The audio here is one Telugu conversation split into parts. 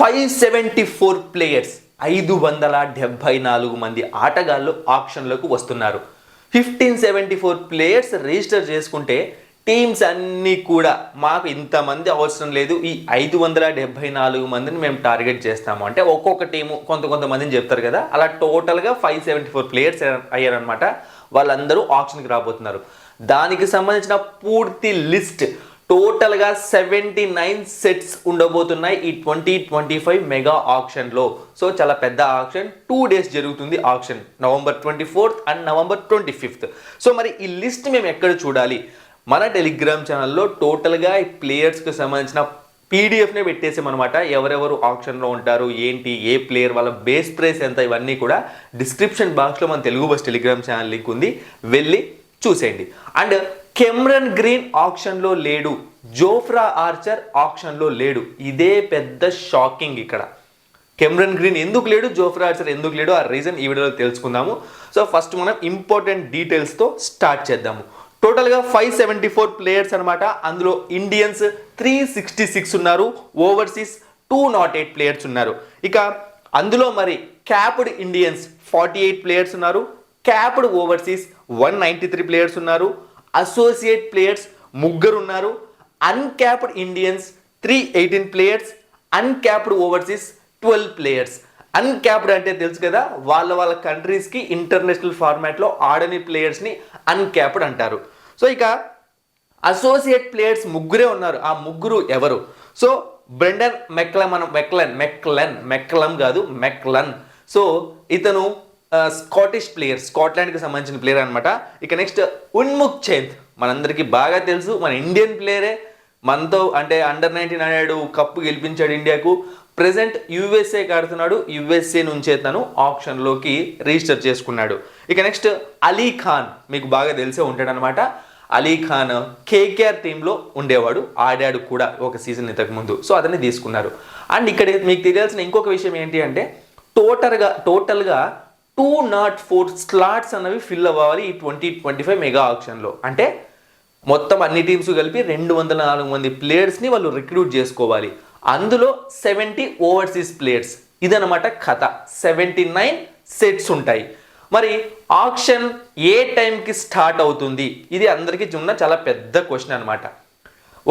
574 ప్లేయర్స్ 574 మంది ఆటగాళ్ళు ఆక్షన్లకు వస్తున్నారు. 1574 ప్లేయర్స్ రిజిస్టర్ చేసుకుంటే టీమ్స్ అన్నీ కూడా మాకు ఇంతమంది అవసరం లేదు, ఈ 574 మందిని మేము టార్గెట్ చేస్తాము అంటే ఒక్కొక్క టీము కొంతమందిని చెప్తారు కదా, అలా టోటల్గా 574 ప్లేయర్స్ అయ్యారనమాట. వాళ్ళందరూ ఆక్షన్కి రాబోతున్నారు. దానికి సంబంధించిన పూర్తి లిస్ట్ టోటల్గా 79 సెట్స్ ఉండబోతున్నాయి ఈ 2025 మెగా ఆక్షన్లో. సో చాలా పెద్ద ఆక్షన్, 2 days జరుగుతుంది auction, November 24th and November 25th. So మరి ఈ లిస్ట్ మేము ఎక్కడ చూడాలి? మన టెలిగ్రామ్ ఛానల్లో టోటల్గా ఈ ప్లేయర్స్కి సంబంధించిన పీడిఎఫ్నే పెట్టేసామన్నమాట. ఎవరెవరు ఆప్షన్లో ఉంటారు, ఏంటి, ఏ ప్లేయర్, వాళ్ళ బేస్ ప్రైస్ ఎంత, ఇవన్నీ కూడా డిస్క్రిప్షన్ బాక్స్లో మన Telugu bus Telegram channel link ఉంది, వెళ్ళి చూసేయండి. అండ్ కెమ్రన్ గ్రీన్ ఆప్షన్లో లేడు, జోఫ్రా ఆర్చర్ ఆప్షన్లో లేడు. ఇదే పెద్ద షాకింగ్ ఇక్కడ. కెమ్రన్ గ్రీన్ ఎందుకు లేడు, జోఫ్రా ఆర్చర్ ఎందుకు లేడు, ఆ రీజన్ ఈ వీడియోలో తెలుసుకుందాము. సో ఫస్ట్ మనం ఇంపార్టెంట్ డీటెయిల్స్తో స్టార్ట్ చేద్దాము. టోటల్గా 574 ప్లేయర్స్ అనమాట. అందులో ఇండియన్స్ 366 ఉన్నారు, ఓవర్సీస్ 208 ప్లేయర్స్ ఉన్నారు. ఇక అందులో మరి క్యాప్డ్ ఇండియన్స్ 48 ప్లేయర్స్ ఉన్నారు, క్యాప్డ్ ఓవర్సీస్ 193 ప్లేయర్స్ ఉన్నారు, అసోసియేట్ ప్లేయర్స్ 3 ఉన్నారు, uncapped Indians 318 players, uncapped overseas 12 players. Uncapped అంటే తెలుసు కదా, వాళ్ళ కంట్రీస్కి ఇంటర్నేషనల్ ఫార్మాట్లో ఆడని ప్లేయర్స్ని అన్క్యాప్డ్ అంటారు. సో ఇక అసోసియేట్ ప్లేయర్స్ 3 ఉన్నారు. ఆ 3 ఎవరు? సో బ్రెండన్ మెక్లమ్ కాదు, మెక్లన్. సో ఇతను స్కాటిష్ ప్లేయర్, స్కాట్లాండ్కి సంబంధించిన ప్లేయర్ అనమాట. ఇక నెక్స్ట్ ఉన్ముక్ చంద్, మనందరికీ బాగా తెలుసు, మన ఇండియన్ ప్లేయరే. మనతో అంటే అండర్ 19 ఆడాడు, కప్పు గెలిపించాడు ఇండియాకు. ప్రెసెంట్ యుఎస్ఏ ఆడుతున్నాడు, యుఎస్ఏ నుంచే తను ఆప్షన్లోకి రిజిస్టర్ చేసుకున్నాడు. ఇక నెక్స్ట్ అలీ ఖాన్, మీకు బాగా తెలిసే ఉంటాడు అనమాట. అలీ ఖాన్ కేకేఆర్ టీంలో ఉండేవాడు, ఆడాడు కూడా ఒక సీజన్ ఇంతకు ముందు. సో అతన్ని తీసుకున్నారు. అండ్ ఇక్కడ మీకు తెలియాల్సిన ఇంకొక విషయం ఏంటి అంటే టోటల్గా 204 స్లాట్స్ అన్నవి ఫిల్ అవ్వాలి ఈ 2025 మెగా ఆప్షన్లో. అంటే మొత్తం అన్ని టీమ్స్ కలిపి 204 మంది ప్లేయర్స్ని వాళ్ళు రిక్రూట్ చేసుకోవాలి. అందులో 70 ఓవర్సీస్ ప్లేయర్స్. ఇదనమాట కథ. 79 సెట్స్ ఉంటాయి. మరి ఆక్షన్ ఏ టైంకి స్టార్ట్ అవుతుంది? ఇది అందరికీ ఉన్న చాలా పెద్ద క్వశ్చన్ అనమాట.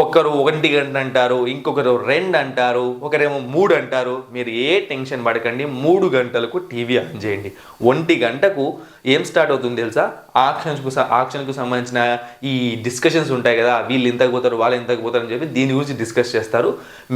ఒకరు 1 గంట అంటారు, ఇంకొకరు 2 అంటారు, ఒకరేమో 3 అంటారు. మీరు ఏ టెన్షన్ పడకండి, 3 గంటలకు టీవీ ఆన్ చేయండి. 1 గంటకు ఏం స్టార్ట్ అవుతుంది తెలుసా? ఆక్షన్కు సంబంధించిన ఈ డిస్కషన్స్ ఉంటాయి కదా, వీళ్ళు ఇంతకు పోతారు, వాళ్ళు ఇంతకు పోతారు అని చెప్పి దీని గురించి డిస్కస్ చేస్తారు.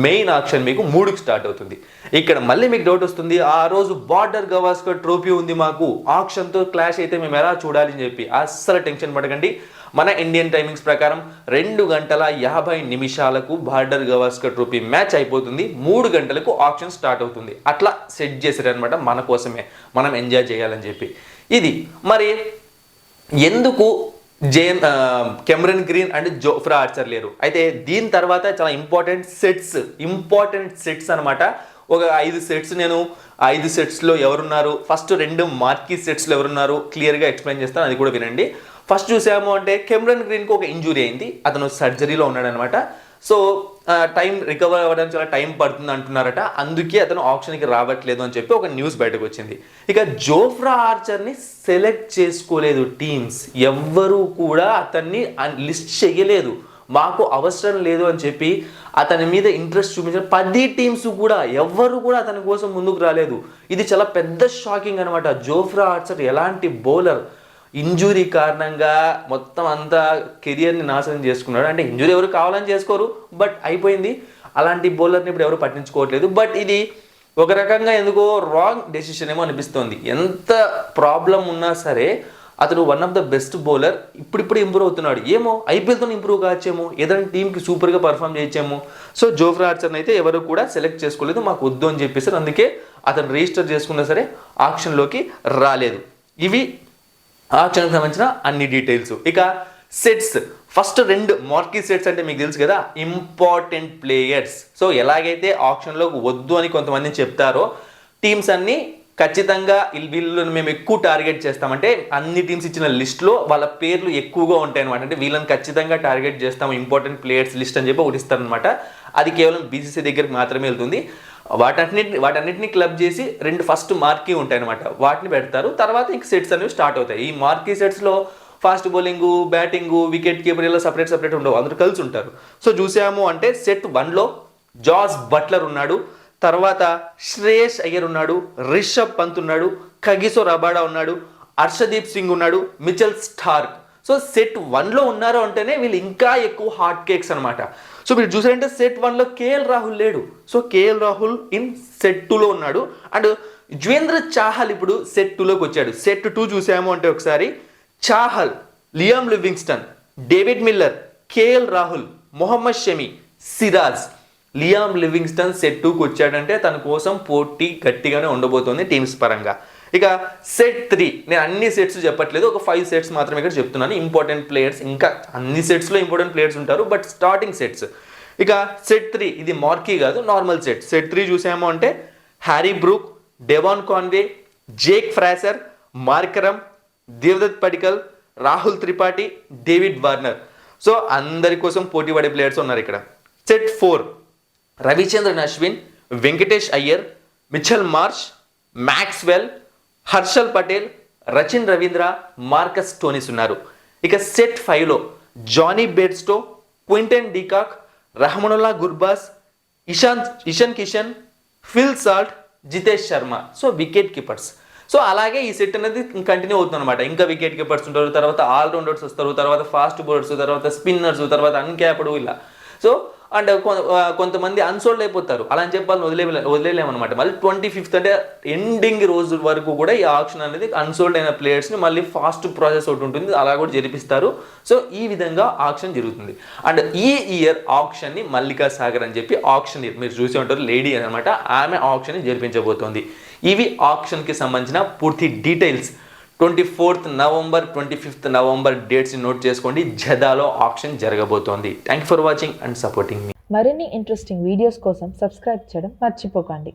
మెయిన్ ఆక్షన్ మీకు 3కి స్టార్ట్ అవుతుంది. ఇక్కడ మళ్ళీ మీకు డౌట్ వస్తుంది, ఆ రోజు బార్డర్ గవాస్కర్ ట్రోఫీ ఉంది మాకు, ఆక్షన్తో క్లాష్ అయితే మేము ఎలా చూడాలి అని చెప్పి. అస్సలు టెన్షన్ పడకండి. మన ఇండియన్ టైమింగ్స్ ప్రకారం 2:50 బార్డర్ గవాస్కర్ ట్రోఫీ మ్యాచ్ అయిపోతుంది. 3 గంటలకు ఆప్షన్ స్టార్ట్ అవుతుంది. అట్లా సెట్ చేశారనమాట మన కోసమే, మనం ఎంజాయ్ చేయాలని చెప్పి. ఇది మరి ఎందుకు కెమ్రన్ గ్రీన్ అండ్ జోఫ్రా ఆర్చర్ లేరు? అయితే దీని తర్వాత చాలా ఇంపార్టెంట్ సెట్స్ అనమాట. ఒక 5 సెట్స్, నేను 5 సెట్స్లో ఎవరున్నారు, ఫస్ట్ 2 మార్కీ సెట్స్లో ఎవరున్నారు క్లియర్గా ఎక్స్ప్లెయిన్ చేస్తాను, అది కూడా వినండి. ఫస్ట్ చూసాము అంటే కెమ్రన్ గ్రీన్కి ఒక ఇంజురీ అయింది, అతను సర్జరీలో ఉన్నాడు అనమాట. సో టైం రికవర్ అవ్వడానికి చాలా టైం పడుతుంది అంటున్నారట, అందుకే అతను ఆప్షన్కి రావట్లేదు అని చెప్పి ఒక న్యూస్ బయటకు వచ్చింది. ఇక జోఫ్రా ఆర్చర్ని సెలెక్ట్ చేసుకోలేదు టీమ్స్, ఎవ్వరూ కూడా అతన్ని లిస్ట్ చేయలేదు. మాకు అవసరం లేదు అని చెప్పి అతని మీద ఇంట్రెస్ట్ చూపించిన 10 టీమ్స్ కూడా ఎవ్వరు కూడా అతని కోసం ముందుకు రాలేదు. ఇది చాలా పెద్ద షాకింగ్ అనమాట. జోఫ్రా ఆర్చర్ ఎలాంటి బౌలర్, ఇంజురీ కారణంగా మొత్తం అంతా కెరియర్ని నాశనం చేసుకున్నాడు. అంటే ఇంజురీ ఎవరు కావాలని చేసుకోరు, బట్ అయిపోయింది. అలాంటి బౌలర్ని ఇప్పుడు ఎవరు పట్టించుకోవట్లేదు. బట్ ఇది ఒక రకంగా ఎందుకో రాంగ్ డెసిషన్ ఏమో అనిపిస్తోంది. ఎంత ప్రాబ్లం ఉన్నా సరే అతను one of the best bowler, ఇప్పుడు ఇంప్రూవ్ అవుతున్నాడు. ఏమో ఐపీఎల్తో ఇంప్రూవ్ కావచ్చేమో, ఏదైనా టీంకి సూపర్గా పర్ఫామ్ చేయొచ్చేమో. సో జోఫ్రా ఆర్చర్ని అయితే ఎవరు కూడా సెలెక్ట్ చేసుకోలేదు, మాకు వద్దు అని చెప్పేసి. అందుకే అతను రిజిస్టర్ చేసుకున్నా సరే ఆప్షన్లోకి రాలేదు. ఇవి ఆప్షన్కి సంబంధించిన అన్ని డీటెయిల్స్. ఇక సెట్స్, ఫస్ట్ 2 మార్కీ సెట్స్ అంటే మీకు తెలుసు కదా, ఇంపార్టెంట్ ప్లేయర్స్. సో ఎలాగైతే ఆప్షన్లోకి వద్దు అని కొంతమంది చెప్తారో, టీమ్స్ అన్నీ ఖచ్చితంగా వీళ్ళని మేము ఎక్కువ టార్గెట్ చేస్తామంటే అన్ని టీమ్స్ ఇచ్చిన లిస్ట్లో వాళ్ళ పేర్లు ఎక్కువగా ఉంటాయి అనమాట. అంటే వీళ్ళని ఖచ్చితంగా టార్గెట్ చేస్తాము, ఇంపార్టెంట్ ప్లేయర్స్ లిస్ట్ అని చెప్పి ఒకటి ఇస్తారనమాట. అది కేవలం బీసీసీ దగ్గరికి మాత్రమే వెళ్తుంది. వాటన్నిటిని క్లబ్ చేసి 2 ఫస్ట్ మార్కీ ఉంటాయి అనమాట, వాటిని పెడతారు. తర్వాత ఇంక సెట్స్ అనేవి స్టార్ట్ అవుతాయి. ఈ మార్కీ సెట్స్లో fast bowling, batting, wicket keeper ఇలా సపరేట్ ఉండవు, అందరూ కలిసి ఉంటారు. సో చూసాము అంటే సెట్ 1లో జాస్ బట్లర్ ఉన్నాడు, తర్వాత శ్రేయస్ అయ్యర్ ఉన్నాడు, రిషబ్ పంత్ ఉన్నాడు, కగిసో రబాడా ఉన్నాడు, హర్షదీప్ సింగ్ ఉన్నాడు, మిచెల్ స్టార్క్. సో సెట్ 1లో ఉన్నారు అంటేనే వీళ్ళు ఇంకా ఎక్కువ హాట్ కేక్స్ అనమాట. సో మీరు చూసారంటే సెట్ 1లో కేఎల్ రాహుల్ లేడు, so KL Rahul in set 2లో ఉన్నాడు. అండ్ యుజ్వేంద్ర చాహల్ ఇప్పుడు సెట్ 2లోకి వచ్చాడు. సెట్ 2 చూసాము అంటే ఒకసారి Chahal, Liam Livingstone, David Miller, KL Rahul, Mohammed Shami, Siraj. Liam Livingstone set 2కి వచ్చాడంటే తన కోసం పోటీ గట్టిగానే ఉండబోతోంది టీమ్స్ పరంగా. ఇక సెట్ 3 నేను అన్ని సెట్స్ చెప్పట్లేదు, ఒక 5 సెట్స్ మాత్రమే ఇక్కడ చెప్తున్నాను. ఇంపార్టెంట్ ప్లేయర్స్, ఇంకా అన్ని సెట్స్లో ఇంపార్టెంట్ ప్లేయర్స్ ఉంటారు, బట్ స్టార్టింగ్ సెట్స్. ఇక సెట్ 3 ఇది మార్కీ కాదు, నార్మల్ సెట్. సెట్ 3 చూసాము అంటే Harry Brook, Devon Conway, Jake Fraser, Markram, Devdutt Padikkal, Rahul Tripathi, David Warner. So అందరి కోసం పోటీ పడే ప్లేయర్స్ ఉన్నారు ఇక్కడ. Set 4 Ravichandran Ashwin, Venkatesh Iyer, Mitchell Marsh, Maxwell, Harshal Patel, Rachin Ravindra, Marcus Stoinis ఉన్నారు. ఇక సెట్ 5లో Jonny Bairstow, Quinton de Kock, Rahmanullah Gurbaz, Ishan Kishan, Phil Salt, Jitesh Sharma. So wicket keepers. So అలాగే ఈ సెట్ అనేది కంటిన్యూ అవుతుంది అనమాట. ఇంకా వికెట్ కీపర్స్ ఉంటారు, తర్వాత ఆల్రౌండర్స్ వస్తారు, తర్వాత ఫాస్ట్ బౌలర్స్, తర్వాత స్పిన్నర్స్, తర్వాత అన్క్యాప్డ్ ఇలా. సో అండ్ కొంతమంది అన్సోల్డ్ అయిపోతారు, అలా అని చెప్పి వాళ్ళని వదిలేలేమన్నమాట. మళ్ళీ 25th అంటే ఎండింగ్ రోజు వరకు కూడా ఈ ఆప్షన్ అనేది అన్సోల్డ్ అయిన ప్లేయర్స్ని మళ్ళీ ఫాస్ట్ ప్రాసెస్ ఒకటి ఉంటుంది, అలా కూడా జరిపిస్తారు. సో ఈ విధంగా ఆప్షన్ జరుగుతుంది. అండ్ ఈ ఇయర్ ఆప్షన్ని మల్లికా సాగర్ అని చెప్పి ఆప్షన్ మీరు చూసి ఉంటారు, లేడీ అనమాట, ఆమె ఆప్షన్ని జరిపించబోతోంది. ఇవి ఆప్షన్కి సంబంధించిన పూర్తి details. 24th November, 25th November dates note చేసుకోండి. జదాలో ఆప్షన్ జరగబోతోంది. Thank you for watching and supporting మీ. మరిన్ని ఇంట్రెస్టింగ్ వీడియోస్ కోసం సబ్స్క్రైబ్ చేయడం మర్చిపోకండి.